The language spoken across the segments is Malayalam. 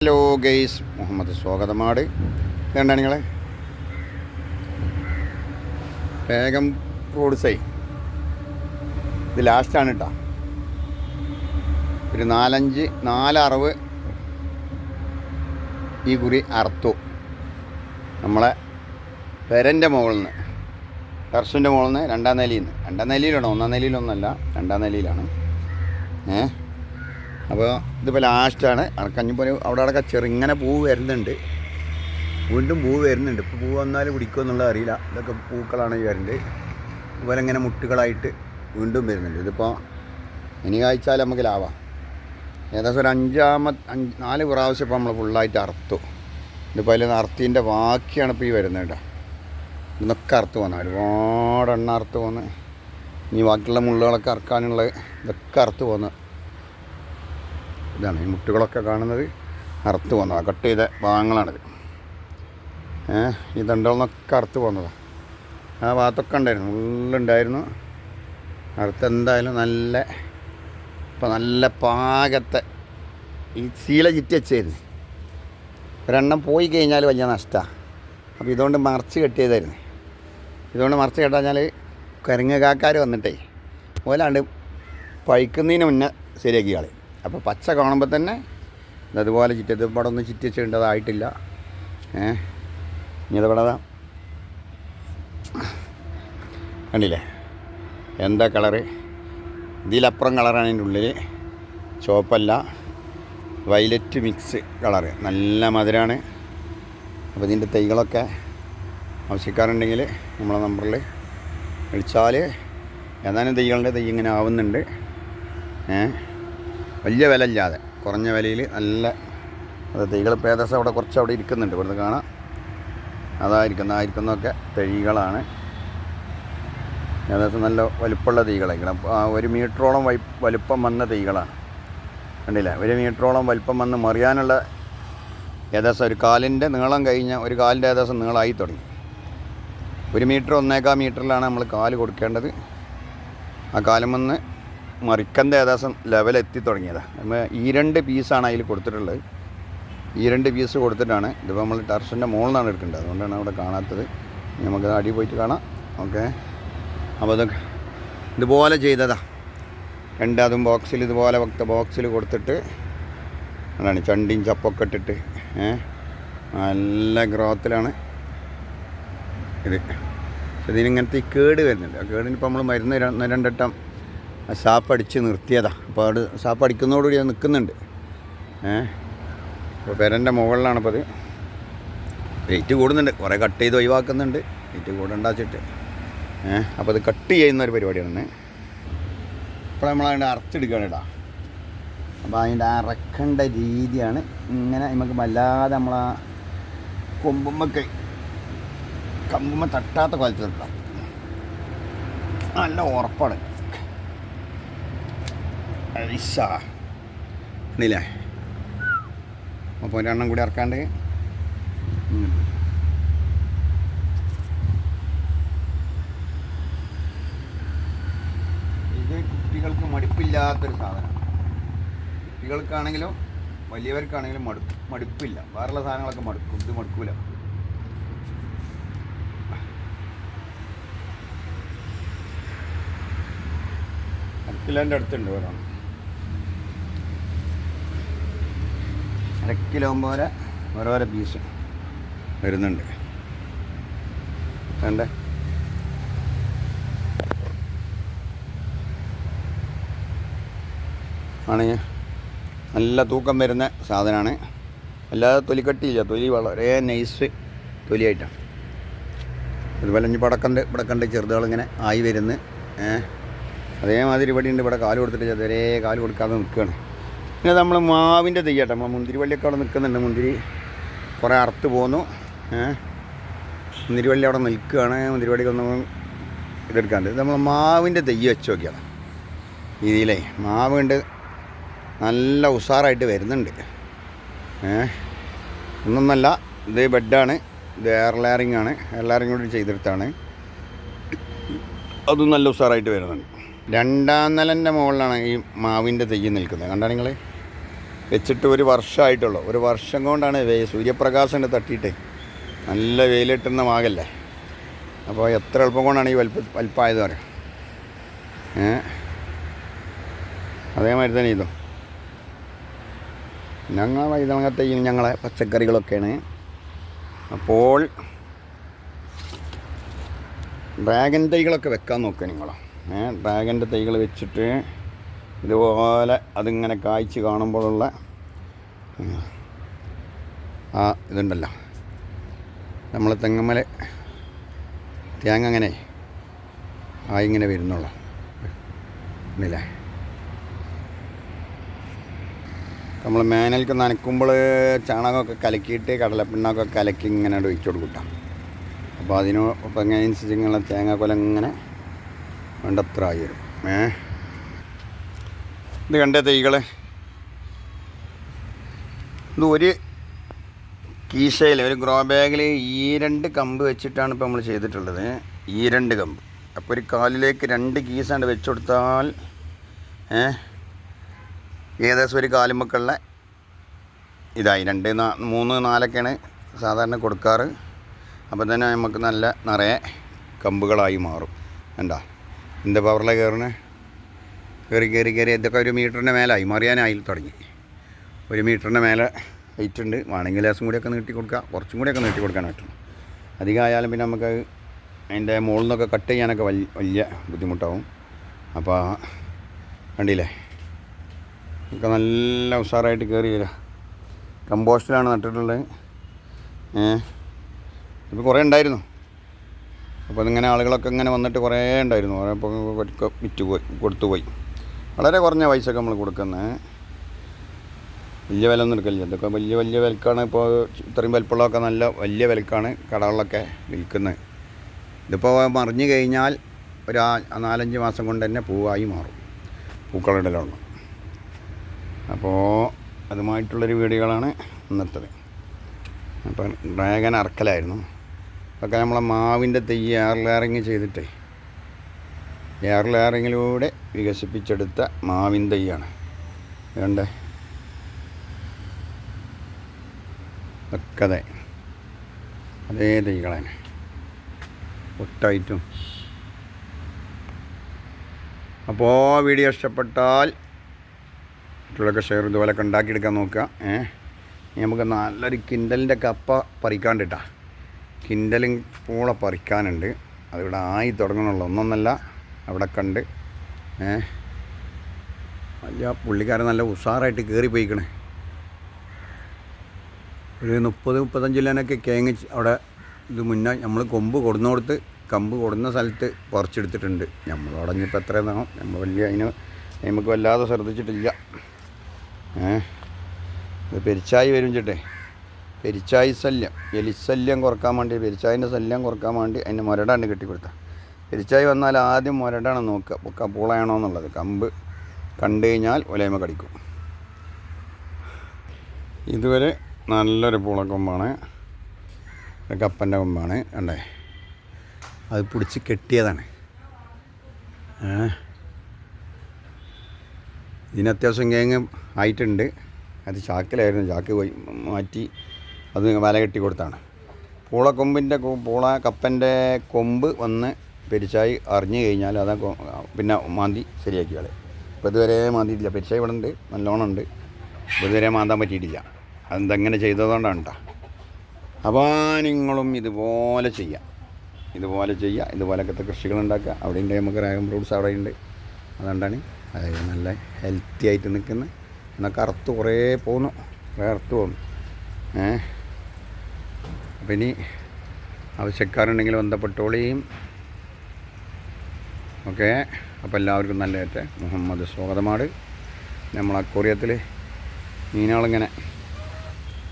ഹലോ ഗെയ്സ്, മുഹമ്മദ് സ്വാഗതമാട്. ഇതുണ്ടാ നിങ്ങൾ വേഗം ഫ്രൂട്ട്സേ ഇത് ലാസ്റ്റാണ് കേട്ടോ. ഒരു നാലറവ് ഈ കുറി അറുത്തു. നമ്മളെ പെരൻ്റെ മുകളിൽ നിന്ന്, ടെറസിൻ്റെ മുകളിൽ നിന്ന്, രണ്ടാം നിലയിലാണ്. ഒന്നാം നിലയിലൊന്നല്ല, രണ്ടാം നിലയിലാണ്. അപ്പോൾ ഇതിപ്പോൾ ലാസ്റ്റാണ്. അടക്കഞ്ഞിപ്പോൾ അവിടെ ചെറുങ്ങനെ പൂവ് വരുന്നുണ്ട്, വീണ്ടും പൂവ് വരുന്നുണ്ട്. ഇപ്പോൾ പൂവ് വന്നാൽ പിടിക്കുമോ എന്നുള്ളത് അറിയില്ല. ഇതൊക്കെ പൂക്കളാണ് ഈ വരുന്നത്. അതുപോലെ ഇങ്ങനെ മുട്ടുകളായിട്ട് വീണ്ടും വരുന്നുണ്ട്. ഇതിപ്പോൾ ഇനി കായ്ച്ചാൽ നമുക്ക് ലാവാം. ഏകദേശം ഒരു 4 പ്രാവശ്യം ഇപ്പോൾ നമ്മൾ ഫുള്ളായിട്ട് അറുത്തു. ഇതിപ്പോൾ അതിൽ അറുത്തിൻ്റെ ബാക്കിയാണ് ഇപ്പോൾ ഈ വരുന്നത് കേട്ടോ. ഇതൊക്കെ അറുത്ത് പോകുന്നത്, ഒരുപാട് എണ്ണ അറുത്ത് പോകുന്നത്. ഇനി ബാക്കിയുള്ള മുള്ളുകളൊക്കെ അറുക്കാനുള്ള ഇതൊക്കെ അറുത്ത് പോകുന്നത്. ഇതാണ് ഈ മുട്ടുകളൊക്കെ കാണുന്നത്, അറുത്ത് പോകുന്നത്. കട്ട് ചെയ്ത ഭാഗങ്ങളാണിത്. ഈ ദണ്ടകളൊക്കെ അറുത്ത് പോകുന്നതാണ്. ആ ഭാഗത്തൊക്കെ ഉണ്ടായിരുന്നു, ഉള്ളുണ്ടായിരുന്നു. അറുത്ത് എന്തായാലും നല്ല പാകത്തെ ഈ സീല ചുറ്റി വെച്ചായിരുന്നു. ഒരെണ്ണം പോയി കഴിഞ്ഞാൽ വലിയ നഷ്ടമാണ്. അപ്പോൾ ഇതുകൊണ്ട് മറച്ച് കെട്ടിയതായിരുന്നു. ഇതുകൊണ്ട് മറച്ച് കെട്ടാഞ്ഞാൽ കരിങ്ങക്കാർ വന്നിട്ടേ ഓലാണ്ട് പഴിക്കുന്നതിന് മുന്നേ ശരിയാക്കി കളയും. അപ്പോൾ പച്ച കാണുമ്പോൾ തന്നെ അതുപോലെ ചുറ്റത് ഇവിടെ ഒന്നും ചുറ്റിച്ചേണ്ടതായിട്ടില്ല. ഇനി ഇതിവിടെ കണ്ടില്ലേ എന്താ കളറ്. ഇതിലപ്പുറം കളറാണ് അതിൻ്റെ ഉള്ളിൽ, ചുവപ്പല്ല, വയലറ്റ് മിക്സ് കളറ്, നല്ല മധുരമാണ്. അപ്പോൾ ഇതിൻ്റെ തൈകളൊക്കെ ആവശ്യക്കാരുണ്ടെങ്കിൽ നമ്മളെ നമ്പറിൽ വിളിച്ചാൽ ഏതാനും തൈകളുടെ തൈ ഇങ്ങനെ ആവുന്നുണ്ട്. വലിയ വില ഇല്ലാതെ കുറഞ്ഞ വിലയിൽ നല്ല തൈകൾ ഏകദേശം അവിടെ കുറച്ച് അവിടെ ഇരിക്കുന്നുണ്ട്. ഇവിടുന്ന് കാണാം, ആയിരിക്കുന്നതൊക്കെ തൈകളാണ്. ഏകദേശം നല്ല വലുപ്പമുള്ള തൈകളായിരിക്കണം. 1 മീറ്ററോളം വലുപ്പം വന്ന തൈകളാണ്. കണ്ടില്ലേ, 1 മീറ്ററോളം വലുപ്പം വന്ന് മറിയാനുള്ള ഏകദേശം ഒരു കാലിൻ്റെ നീളം കഴിഞ്ഞ ഒരു കാലിൻ്റെ ഏകദേശം നീളമായി തുടങ്ങി. 1 മീറ്റർ 1.25 മീറ്ററിലാണ് നമ്മൾ കാല് കൊടുക്കേണ്ടത്. ആ കാലം വന്ന് മറിക്കൻ്റെ ഏകദേശം ലെവലെത്തി തുടങ്ങിയതാണ്. നമ്മൾ ഈ 2 പീസാണ് അതിൽ കൊടുത്തിട്ടുള്ളത്. ഈ 2 പീസ് കൊടുത്തിട്ടാണ്. ഇതിപ്പോൾ നമ്മൾ ടെറസിൻ്റെ മുകളിൽ നിന്നാണ് എടുക്കേണ്ടത്, അതുകൊണ്ടാണ് അവിടെ കാണാത്തത്. നമുക്ക് അടി പോയിട്ട് കാണാം. ഓക്കെ, അപ്പോൾ അതൊക്കെ ഇതുപോലെ ചെയ്തതാണ്. അതും ബോക്സിൽ ഇതുപോലെ ബോക്സിൽ കൊടുത്തിട്ട് അതാണ് ചണ്ടിയും ചപ്പൊക്കെ ഇട്ടിട്ട് നല്ല ഗ്രോത്തിലാണ് ഇത്. ഇതിനിങ്ങനത്തെ ഈ കേട് വരുന്നുണ്ട്. ആ കേടിനിപ്പോൾ നമ്മൾ മരുന്ന് 2 വട്ടം സാപ്പ് അടിച്ച് നിർത്തിയതാണ്. അപ്പോൾ അത് സാപ്പ് അടിക്കുന്നതോടുകൂടി അത് നിൽക്കുന്നുണ്ട്. അപ്പോൾ പെരൻ്റെ മുകളിലാണിപ്പോൾ അത്. വെയിറ്റ് കൂടുന്നുണ്ട്, കുറേ കട്ട് ചെയ്ത് ഒഴിവാക്കുന്നുണ്ട്, വെയിറ്റ് കൂടണ്ടാച്ചിട്ട്. അപ്പോൾ അത് കട്ട് ചെയ്യുന്ന ഒരു പരിപാടിയാണ്. ഇപ്പോൾ നമ്മളതിൻ്റെ അറച്ചെടുക്കുകയാണ് കേട്ടോ. അപ്പോൾ അതിൻ്റെ അറക്കേണ്ട രീതിയാണ് ഇങ്ങനെ. നമുക്ക് വല്ലാതെ നമ്മളാ കമ്പുമ്മ തട്ടാത്ത കോലത്തിൽ നിൽക്കാം. നല്ല ഉറപ്പാണ്. ഇല്ലേ, അപ്പോൾ ഒരെണ്ണം കൂടി ഇറക്കാണ്ട് ഇത് കുട്ടികൾക്ക് മടുപ്പില്ലാത്തൊരു സാധനമാണ്. കുട്ടികൾക്കാണെങ്കിലും വലിയവർക്കാണെങ്കിലും മടുപ്പില്ല. വേറെയുള്ള സാധനങ്ങളൊക്കെ മടുക്കും, ഇത് മടുക്കൂല. കിലോൻ്റെ അടുത്തുണ്ട് ഒരെണ്ണം. 1 കിലോ പോലെ ഓരോരോ പീസ് വരുന്നുണ്ട്. വേണ്ടേ, ആണെങ്കിൽ നല്ല തൂക്കം വരുന്ന സാധനമാണ്. അല്ലാതെ തൊലിക്കട്ടിയില്ല, തൊലി വളരെ നൈസ് തൊലിയായിട്ടാണ്. അതുപോലെ ഇനി പടക്കണ്ട് ചെറുതുകളിങ്ങനെ ആയി വരുന്നു. അതേമാതിരി ഇവിടെ ഉണ്ട്. ഇവിടെ കാല് കൊടുത്തിട്ട് ചെറിയ കാല് കൊടുക്കാതെ നിൽക്കുകയാണ്. പിന്നെ നമ്മൾ മാവിൻ്റെ തെയ്യാട്ടെ, നമ്മൾ മുന്തിരി വള്ളിയൊക്കെ അവിടെ നിൽക്കുന്നുണ്ട്. മുന്തിരി കുറേ അറുത്ത് പോന്നു. മുന്തിരി വള്ളി അവിടെ നിൽക്കുകയാണ്. മുന്തിരി വള്ളിക്കൊന്നും ഇതെടുക്കാണ്ട് ഇത് നമ്മൾ മാവിൻ്റെ തെയ്യ് വെച്ച് നോക്കിയാണ്. രീതിയിലേ മാവുണ്ട്, നല്ല ഉഷാറായിട്ട് വരുന്നുണ്ട്. ഒന്നൊന്നല്ല, ഇത് ബെഡാണ്, ഇത് എയർ ലെയറിംഗ് ആണ്. എയർ ലെയറിംഗ് കൂടി ചെയ്തെടുത്താണ്. അതും നല്ല ഉഷാറായിട്ട് വരുന്നുണ്ട്. 2ാം നിലൻ്റെ മുകളിലാണ് ഈ മാവിൻ്റെ തെയ്യ് നിൽക്കുന്നത്. കണ്ടാ നിങ്ങൾ വെച്ചിട്ട് ഒരു വർഷമായിട്ടുള്ളൂ. ഒരു വർഷം കൊണ്ടാണ് സൂര്യപ്രകാശം തട്ടിയിട്ട് നല്ല വെയിലിട്ടുന്ന മാകല്ലേ. അപ്പോൾ എത്ര എളുപ്പം കൊണ്ടാണ് ഈ വലിപ്പമായത് പറയാം. അതേമാതിരി തന്നെ ഇതും ഞങ്ങൾ വൈതളങ്ങത്തെയും ഞങ്ങളെ പച്ചക്കറികളൊക്കെയാണ്. അപ്പോൾ ഡ്രാഗൺ തൈകളൊക്കെ വെക്കാൻ നോക്കുക നിങ്ങൾ. ഡ്രാഗൻ്റെ തൈകൾ വെച്ചിട്ട് ഇതുപോലെ അതിങ്ങനെ കായ്ച്ച് കാണുമ്പോഴുള്ള ആ ഇതുണ്ടല്ലോ, നമ്മൾ തെങ്ങുമ്മൽ തേങ്ങ അങ്ങനെ ഇങ്ങനെ വരുന്നുള്ളൂ ഇല്ലേ. നമ്മൾ മേനൽക്ക് നനയ്ക്കുമ്പോൾ ചാണകമൊക്കെ കലക്കിയിട്ട് കടലപ്പിണ്ണാക്കൊക്കെ കലക്കി ഇങ്ങനെ ഒഴിച്ചു കൊടുക്കട്ടോ. അപ്പോൾ അപ്പോൾ അതിനനുസരിച്ച് ഇങ്ങനെ തേങ്ങാക്കൊല ഇങ്ങനെ വേണ്ടത്ര ആയി വരും. ഇത് കണ്ട തൈകൾ ഇത് ഒരു കീശയിൽ ഒരു ഗ്രോ ബാഗിൽ ഈ 2 കമ്പ് വെച്ചിട്ടാണ് ഇപ്പോൾ നമ്മൾ ചെയ്തിട്ടുള്ളത്. ഈ 2 കമ്പ്. അപ്പോൾ ഒരു കാലിലേക്ക് 2 കീസാണ്ട് വെച്ച് കൊടുത്താൽ ഏകദേശം ഒരു കാലുമൊക്കെയുള്ള ഇതായി. 2, 3, 4ഒക്കെയാണ് സാധാരണ കൊടുക്കാറ്. അപ്പോൾ തന്നെ നമുക്ക് നല്ല നിറയെ കമ്പുകളായി മാറും. എന്താ എന്താ പവറിലെ കയറി ഇതൊക്കെ 1 മീറ്ററിൻ്റെ മേലായി മറിയാനായി തുടങ്ങി. 1 മീറ്ററിൻ്റെ മേലെ ഹൈറ്റ് ഉണ്ട്. വേണമെങ്കിൽ ലേശം കൂടിയൊക്കെ നീട്ടി കൊടുക്കുക, കുറച്ചും കൂടിയൊക്കെ നീട്ടി കൊടുക്കാൻ പറ്റും. അധികമായാലും പിന്നെ നമുക്ക് അതിൻ്റെ മുകളിൽ നിന്നൊക്കെ കട്ട് ചെയ്യാനൊക്കെ വലിയ ബുദ്ധിമുട്ടാവും. അപ്പോൾ കണ്ടില്ലേ, ഒക്കെ നല്ല ഉഷാറായിട്ട് കയറി വരിക. കമ്പോസ്റ്റിലാണ് നട്ടിട്ടുള്ളത്. ഇപ്പോൾ കുറേ ഉണ്ടായിരുന്നു. അപ്പോൾ അതിങ്ങനെ ആളുകളൊക്കെ ഇങ്ങനെ വന്നിട്ട് കുറേ ഉണ്ടായിരുന്നു. കുറേ ഇപ്പോൾ വിറ്റ് കൊടുത്തു പോയി. വളരെ കുറഞ്ഞ പൈസയൊക്കെ നമ്മൾ കൊടുക്കുന്നത്. വലിയ വില ഒന്നും എടുക്കില്ല. ഇതൊക്കെ വലിയ വിലക്കാണ്. ഇപ്പോൾ ഇത്രയും വിലപ്പുള്ളതൊക്കെ നല്ല വലിയ വിലക്കാണ് കടകളിലൊക്കെ വിൽക്കുന്നത്. ഇതിപ്പോൾ മറിഞ്ഞു കഴിഞ്ഞാൽ ഒരു 4-5 മാസം കൊണ്ട് തന്നെ പൂവായി മാറും, പൂക്കളിടലാണ്. അപ്പോൾ അതുമായിട്ടുള്ളൊരു വീഡിയോകളാണ് ഇന്നത്തത്. അപ്പം ഡ്രാഗൺ അറക്കലായിരുന്നു. അതൊക്കെ നമ്മളെ മാവിൻ്റെ തൈ എയർ ലെയറിങ് ചെയ്തിട്ട് എയർ ലെയറിങ്ങിലൂടെ വികസിപ്പിച്ചെടുത്ത മാവിൻ തൈയാണ് വേണ്ടേ. ഒക്കെ അതേ തൈകളാണ് ഒട്ടായിട്ടും. അപ്പോൾ വീഡിയോ ഇഷ്ടപ്പെട്ടാൽ മറ്റുള്ളവരൊക്കെ ഷെയർ ഇതുപോലെയൊക്കെ ഉണ്ടാക്കിയെടുക്കാൻ നോക്കുക. നമുക്ക് നല്ലൊരു കിൻഡലിൻ്റെ കപ്പ പറിക്കാണ്ടിട്ടാ. കിൻഡലും പൂള പറിക്കാനുണ്ട്. അതിവിടെ ആയി തുടങ്ങണുള്ളൂ. ഒന്നൊന്നല്ല അവിടെ കണ്ട് വലിയ പുള്ളിക്കാരൻ നല്ല ഉഷാറായിട്ട് കയറിപ്പോയിക്കണേ. ഒരു 30-35 കിലോനൊക്കെ കേങ്ങ് അവിടെ ഇത് മുന്നേ നമ്മൾ കൊമ്പ് കൊടുന്നോടത്ത് കമ്പ് കൊടുന്ന സ്ഥലത്ത് പറിച്ചെടുത്തിട്ടുണ്ട്. നമ്മൾ അടഞ്ഞിപ്പോൾ എത്രയെന്നാണോ നമ്മൾ വലിയ നമുക്ക് വല്ലാതെ ശ്രദ്ധിച്ചിട്ടില്ല. ഇത് പെരിച്ചായി വരും ചേട്ടേ. പെരിച്ചായി ശല്യം, എലിശല്യം കുറക്കാൻ വേണ്ടി, പെരിച്ചായിൻ്റെ ശല്യം കുറക്കാൻ വേണ്ടി അതിൻ്റെ മുരടാണ്ട് കെട്ടിക്കൊടുത്താൽ. പെരിച്ചായി വന്നാൽ ആദ്യം മുരടാണ് നോക്കുക, പൂളയാണോ എന്നുള്ളത്. കമ്പ് കണ്ടു കഴിഞ്ഞാൽ ഒലയമ കടിക്കും. ഇതുവരെ നല്ലൊരു പൂളക്കൊമ്പാണ്, കപ്പൻ്റെ കൊമ്പാണ് കണ്ടേ. അത് പിടിച്ച് കെട്ടിയതാണ്. ഇതിന് അത്യാവശ്യം കേങ്ങ് ആയിട്ടുണ്ട്. അത് ചാക്കിലായിരുന്നു, ചാക്ക് പോയി മാറ്റി അത് വല കെട്ടി കൊടുത്താണ്. പൂളക്കൊമ്പിൻ്റെ കപ്പൻ്റെ കൊമ്പ് വന്ന് പെരിച്ചായി അറിഞ്ഞു കഴിഞ്ഞാൽ അത് പിന്നെ മാന്തി ശരിയാക്കി കളയും. ഇപ്പോൾ ഇതുവരെ മാന്തിയിട്ടില്ല. പെരിച്ചായി ഇവിടെ ഉണ്ട്, നല്ലോണം ഉണ്ട്. ഇതുവരെ മാന്താൻ പറ്റിയിട്ടില്ല. അതെന്തെങ്ങനെ ചെയ്തതുകൊണ്ടാണ് കേട്ടോ. അപ്പോൾ നിങ്ങളും ഇതുപോലെ ചെയ്യുക, ഇതുപോലൊക്കെ കൃഷികളുണ്ടാക്കുക. അവിടെ ഉണ്ട് നമുക്ക് ഡ്രാഗൺ ഫ്രൂട്ട്സ് അവിടെ ഉണ്ട്. അതുകൊണ്ടാണ് അതായത് നല്ല ഹെൽത്തി ആയിട്ട് നിൽക്കുന്നത്. എന്നാൽ കറുത്ത് കുറേ പോകുന്നു, കറുത്ത് പോകുന്നു. അപ്പം ഇനി ആവശ്യക്കാരുണ്ടെങ്കിൽ ബന്ധപ്പെട്ടോളിയും. ഓക്കെ. അപ്പോൾ എല്ലാവർക്കും നല്ല ഏറ്റവും മുഹമ്മദ് സ്വാഗതമാട്. നമ്മൾ അക്വേറിയത്തിൽ മീനുകളിങ്ങനെ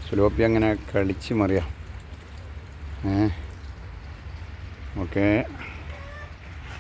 സുലോപ്പി അങ്ങനെ കളിച്ച് മറിയാം. ഓക്കെ.